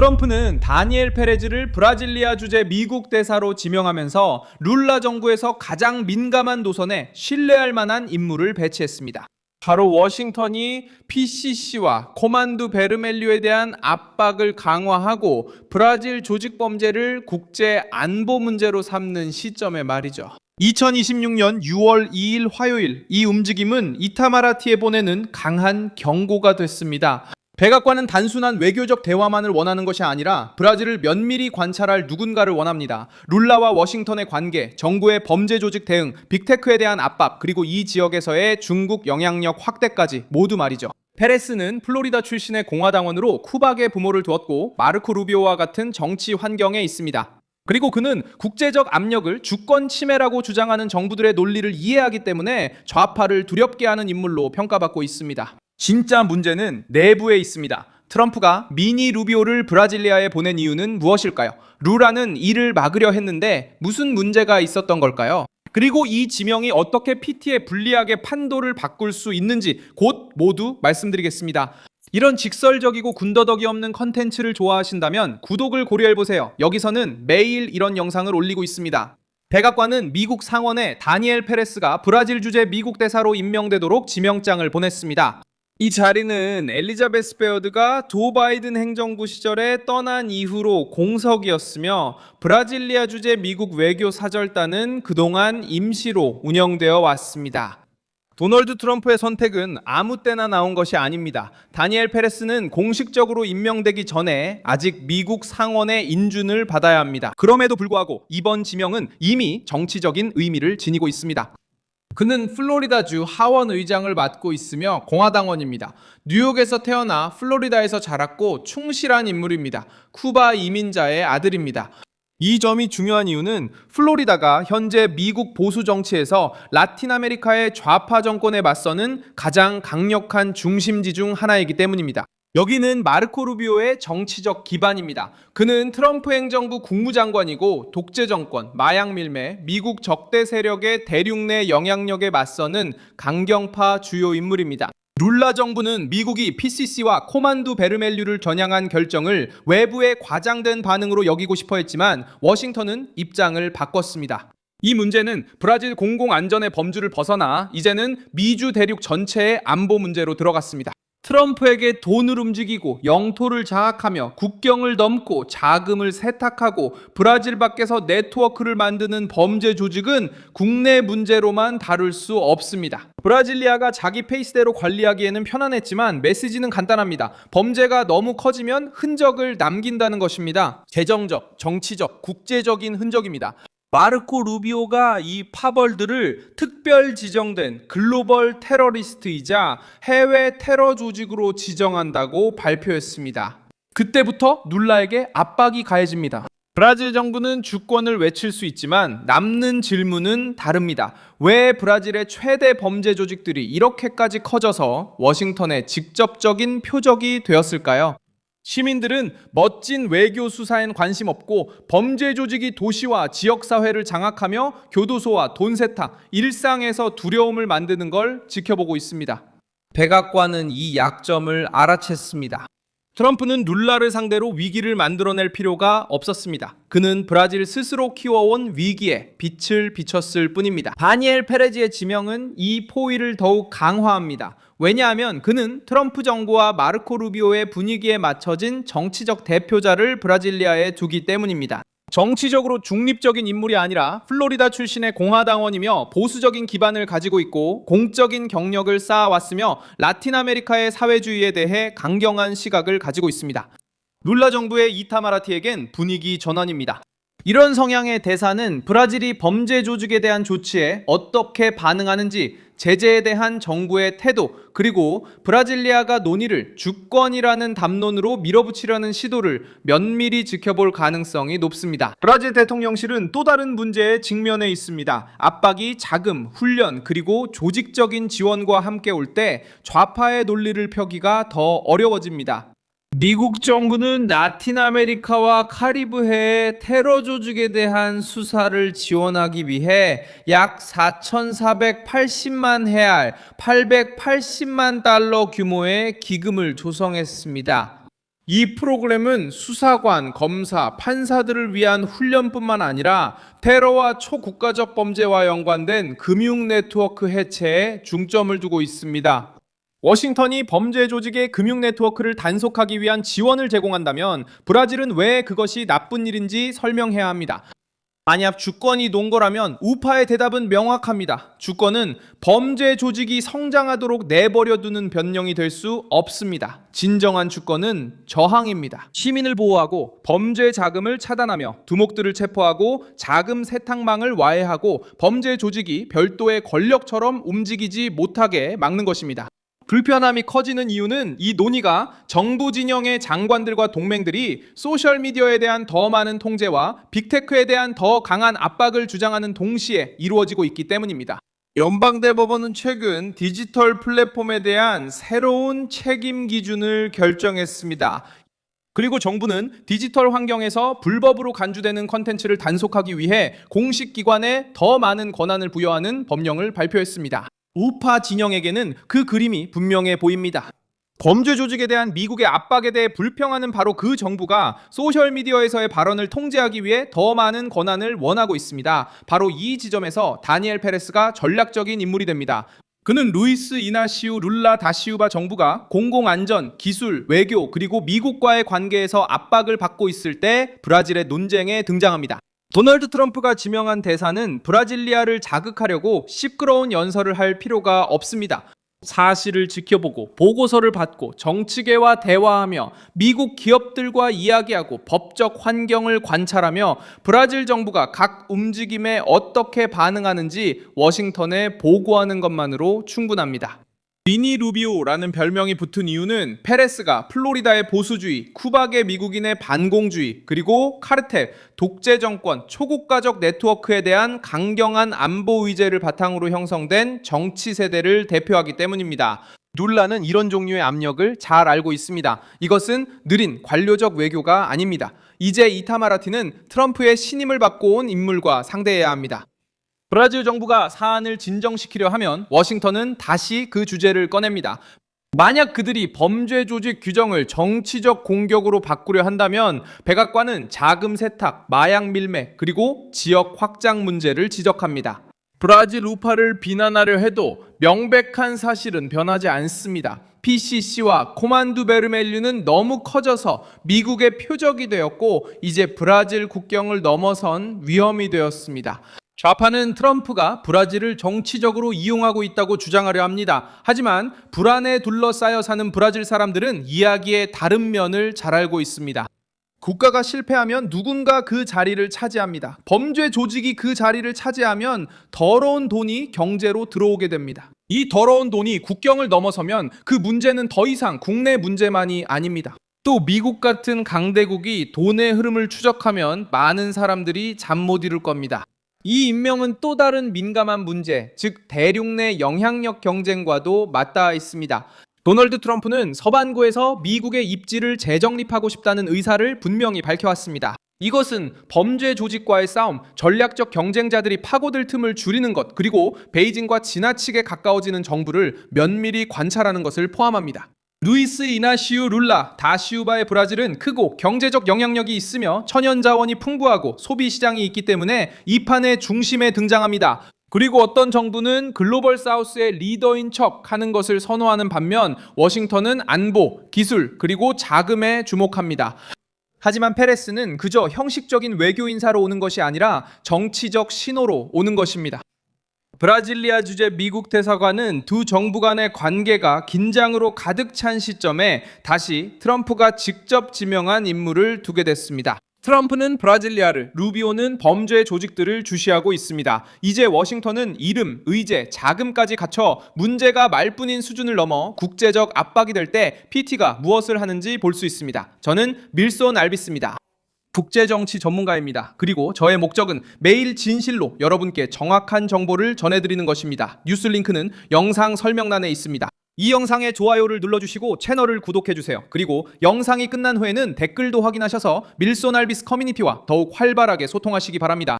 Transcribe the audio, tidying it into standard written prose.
트럼프는 다니엘 페레즈를 브라질리아 주재 미국 대사로 지명하면서 룰라 정부에서 가장 민감한 노선에 신뢰할 만한 인물을 배치했습니다. 바로 워싱턴이 PCC와 코만두 베르멜류에 대한 압박을 강화하고 브라질 조직 범죄를 국제 안보 문제로 삼는 시점에 말이죠. 2026년 6월 2일 화요일, 이 움직임은 이타마라티에 보내는 강한 경고가 됐습니다. 백악관은 단순한 외교적 대화만을 원하는 것이 아니라 브라질을 면밀히 관찰할 누군가를 원합니다. 룰라와 워싱턴의 관계, 정부의 범죄 조직 대응, 빅테크에 대한 압박, 그리고 이 지역에서의 중국 영향력 확대까지 모두 말이죠. 페레스는 플로리다 출신의 공화당원으로 쿠박의 부모를 두었고 마르코 루비오와 같은 정치 환경에 있습니다. 그리고 그는 국제적 압력을 주권 침해라고 주장하는 정부들의 논리를 이해하기 때문에 좌파를 두렵게 하는 인물로 평가받고 있습니다. 진짜 문제는 내부에 있습니다. 트럼프가 미니 루비오를 브라질리아에 보낸 이유는 무엇일까요? 루라는 이를 막으려 했는데 무슨 문제가 있었던 걸까요? 그리고 이 지명이 어떻게 PT에 불리하게 판도를 바꿀 수 있는지 곧 모두 말씀드리겠습니다. 이런 직설적이고 군더더기 없는 컨텐츠를 좋아하신다면 구독을 고려해보세요. 여기서는 매일 이런 영상을 올리고 있습니다. 백악관은 미국 상원에 다니엘 페레스가 브라질 주재 미국 대사로 임명되도록 지명장을 보냈습니다. 이 자리는 엘리자베스 베어드가 조 바이든 행정부 시절에 떠난 이후로 공석이었으며 브라질리아 주재 미국 외교 사절단은 그동안 임시로 운영되어 왔습니다. 도널드 트럼프의 선택은 아무 때나 나온 것이 아닙니다. 다니엘 페레스는 공식적으로 임명되기 전에 아직 미국 상원의 인준을 받아야 합니다. 그럼에도 불구하고 이번 지명은 이미 정치적인 의미를 지니고 있습니다. 그는 플로리다주 하원 의장을 맡고 있으며 공화당원입니다. 뉴욕에서 태어나 플로리다에서 자랐고 충실한 인물입니다. 쿠바 이민자의 아들입니다. 이 점이 중요한 이유는 플로리다가 현재 미국 보수 정치에서 라틴 아메리카의 좌파 정권에 맞서는 가장 강력한 중심지 중 하나이기 때문입니다. 여기는 마르코 루비오의 정치적 기반입니다. 그는 트럼프 행정부 국무장관이고 독재 정권, 마약 밀매, 미국 적대 세력의 대륙 내 영향력에 맞서는 강경파 주요 인물입니다. 룰라 정부는 미국이 PCC와 코만두 베르멜류를 겨냥한 결정을 외부의 과장된 반응으로 여기고 싶어 했지만 워싱턴은 입장을 바꿨습니다. 이 문제는 브라질 공공안전의 범주를 벗어나 이제는 미주 대륙 전체의 안보 문제로 들어갔습니다. 트럼프에게 돈을 움직이고 영토를 장악하며 국경을 넘고 자금을 세탁하고 브라질 밖에서 네트워크를 만드는 범죄 조직은 국내 문제로만 다룰 수 없습니다. 브라질리아가 자기 페이스대로 관리하기에는 편안했지만 메시지는 간단합니다. 범죄가 너무 커지면 흔적을 남긴다는 것입니다. 재정적, 정치적, 국제적인 흔적입니다. 마르코 루비오가 이 파벌들을 특별 지정된 글로벌 테러리스트이자 해외 테러 조직으로 지정한다고 발표했습니다. 그때부터 룰라에게 압박이 가해집니다. 브라질 정부는 주권을 외칠 수 있지만 남는 질문은 다릅니다. 왜 브라질의 최대 범죄 조직들이 이렇게까지 커져서 워싱턴의 직접적인 표적이 되었을까요? 시민들은 멋진 외교 수사엔 관심 없고 범죄 조직이 도시와 지역사회를 장악하며 교도소와 돈 세탁, 일상에서 두려움을 만드는 걸 지켜보고 있습니다. 백악관은 이 약점을 알아챘습니다. 트럼프는 룰라를 상대로 위기를 만들어낼 필요가 없었습니다. 그는 브라질 스스로 키워온 위기에 빛을 비췄을 뿐입니다. 다니엘 페레즈의 지명은 이 포위를 더욱 강화합니다. 왜냐하면 그는 트럼프 정부와 마르코 루비오의 분위기에 맞춰진 정치적 대표자를 브라질리아에 두기 때문입니다. 정치적으로 중립적인 인물이 아니라 플로리다 출신의 공화당원이며 보수적인 기반을 가지고 있고 공적인 경력을 쌓아왔으며 라틴 아메리카의 사회주의에 대해 강경한 시각을 가지고 있습니다. 룰라 정부의 이타마라티에겐 분위기 전환입니다. 이런 성향의 대사는 브라질이 범죄 조직에 대한 조치에 어떻게 반응하는지, 제재에 대한 정부의 태도, 그리고 브라질리아가 논의를 주권이라는 담론으로 밀어붙이려는 시도를 면밀히 지켜볼 가능성이 높습니다. 브라질 대통령실은 또 다른 문제에 직면해 있습니다. 압박이 자금, 훈련, 그리고 조직적인 지원과 함께 올 때 좌파의 논리를 펴기가 더 어려워집니다. 미국 정부는 라틴 아메리카와 카리브해의 테러 조직에 대한 수사를 지원하기 위해 약 4,480만 헤알, 880만 달러 규모의 기금을 조성했습니다. 이 프로그램은 수사관, 검사, 판사들을 위한 훈련뿐만 아니라 테러와 초국가적 범죄와 연관된 금융 네트워크 해체에 중점을 두고 있습니다. 워싱턴이 범죄 조직의 금융 네트워크를 단속하기 위한 지원을 제공한다면 브라질은 왜 그것이 나쁜 일인지 설명해야 합니다. 만약 주권이 논 거라면 우파의 대답은 명확합니다. 주권은 범죄 조직이 성장하도록 내버려두는 변명이 될 수 없습니다. 진정한 주권은 저항입니다. 시민을 보호하고 범죄 자금을 차단하며 두목들을 체포하고 자금 세탁망을 와해하고 범죄 조직이 별도의 권력처럼 움직이지 못하게 막는 것입니다. 불편함이 커지는 이유는 이 논의가 정부 진영의 장관들과 동맹들이 소셜미디어에 대한 더 많은 통제와 빅테크에 대한 더 강한 압박을 주장하는 동시에 이루어지고 있기 때문입니다. 연방대법원은 최근 디지털 플랫폼에 대한 새로운 책임 기준을 결정했습니다. 그리고 정부는 디지털 환경에서 불법으로 간주되는 컨텐츠를 단속하기 위해 공식 기관에 더 많은 권한을 부여하는 법령을 발표했습니다. 우파 진영에게는 그 그림이 분명해 보입니다. 범죄 조직에 대한 미국의 압박에 대해 불평하는 바로 그 정부가 소셜미디어에서의 발언을 통제하기 위해 더 많은 권한을 원하고 있습니다. 바로 이 지점에서 다니엘 페레스가 전략적인 인물이 됩니다. 그는 루이스 이나시우 룰라 다시우바 정부가 공공안전, 기술, 외교 그리고 미국과의 관계에서 압박을 받고 있을 때 브라질의 논쟁에 등장합니다. 도널드 트럼프가 지명한 대사는 브라질리아를 자극하려고 시끄러운 연설을 할 필요가 없습니다. 사실을 지켜보고 보고서를 받고 정치계와 대화하며 미국 기업들과 이야기하고 법적 환경을 관찰하며 브라질 정부가 각 움직임에 어떻게 반응하는지 워싱턴에 보고하는 것만으로 충분합니다. 미니 루비오라는 별명이 붙은 이유는 페레스가 플로리다의 보수주의, 쿠박의 미국인의 반공주의, 그리고 카르텔, 독재 정권, 초국가적 네트워크에 대한 강경한 안보 의제를 바탕으로 형성된 정치 세대를 대표하기 때문입니다. 룰라는 이런 종류의 압력을 잘 알고 있습니다. 이것은 느린 관료적 외교가 아닙니다. 이제 이타마라티는 트럼프의 신임을 받고 온 인물과 상대해야 합니다. 브라질 정부가 사안을 진정시키려 하면 워싱턴은 다시 그 주제를 꺼냅니다. 만약 그들이 범죄 조직 규정을 정치적 공격으로 바꾸려 한다면 백악관은 자금 세탁, 마약 밀매, 그리고 지역 확장 문제를 지적합니다. 브라질 우파를 비난하려 해도 명백한 사실은 변하지 않습니다. PCC와 코만두 베르멜류는 너무 커져서 미국의 표적이 되었고 이제 브라질 국경을 넘어선 위험이 되었습니다. 좌파는 트럼프가 브라질을 정치적으로 이용하고 있다고 주장하려 합니다. 하지만 불안에 둘러싸여 사는 브라질 사람들은 이야기의 다른 면을 잘 알고 있습니다. 국가가 실패하면 누군가 그 자리를 차지합니다. 범죄 조직이 그 자리를 차지하면 더러운 돈이 경제로 들어오게 됩니다. 이 더러운 돈이 국경을 넘어서면 그 문제는 더 이상 국내 문제만이 아닙니다. 또 미국 같은 강대국이 돈의 흐름을 추적하면 많은 사람들이 잠 못 이룰 겁니다. 이 임명은 또 다른 민감한 문제, 즉 대륙 내 영향력 경쟁과도 맞닿아 있습니다. 도널드 트럼프는 서반구에서 미국의 입지를 재정립하고 싶다는 의사를 분명히 밝혀왔습니다. 이것은 범죄 조직과의 싸움, 전략적 경쟁자들이 파고들 틈을 줄이는 것, 그리고 베이징과 지나치게 가까워지는 정부를 면밀히 관찰하는 것을 포함합니다. 루이스 이나시우 룰라 다시우바의 브라질은 크고 경제적 영향력이 있으며 천연자원이 풍부하고 소비시장이 있기 때문에 이 판의 중심에 등장합니다. 그리고 어떤 정부는 글로벌 사우스의 리더인 척 하는 것을 선호하는 반면 워싱턴은 안보, 기술, 그리고 자금에 주목합니다. 하지만 페레스는 그저 형식적인 외교 인사로 오는 것이 아니라 정치적 신호로 오는 것입니다. 브라질리아 주재 미국 대사관은 두 정부 간의 관계가 긴장으로 가득 찬 시점에 다시 트럼프가 직접 지명한 인물을 두게 됐습니다. 트럼프는 브라질리아를, 루비오는 범죄 조직들을 주시하고 있습니다. 이제 워싱턴은 이름, 의제, 자금까지 갖춰 문제가 말뿐인 수준을 넘어 국제적 압박이 될 때 PT가 무엇을 하는지 볼 수 있습니다. 저는 밀손 알비스입니다. 국제정치 전문가입니다. 그리고 저의 목적은 매일 진실로 여러분께 정확한 정보를 전해드리는 것입니다. 뉴스 링크는 영상 설명란에 있습니다. 이 영상에 좋아요를 눌러주시고 채널을 구독해주세요. 그리고 영상이 끝난 후에는 댓글도 확인하셔서 밀손 알비스 커뮤니티와 더욱 활발하게 소통하시기 바랍니다.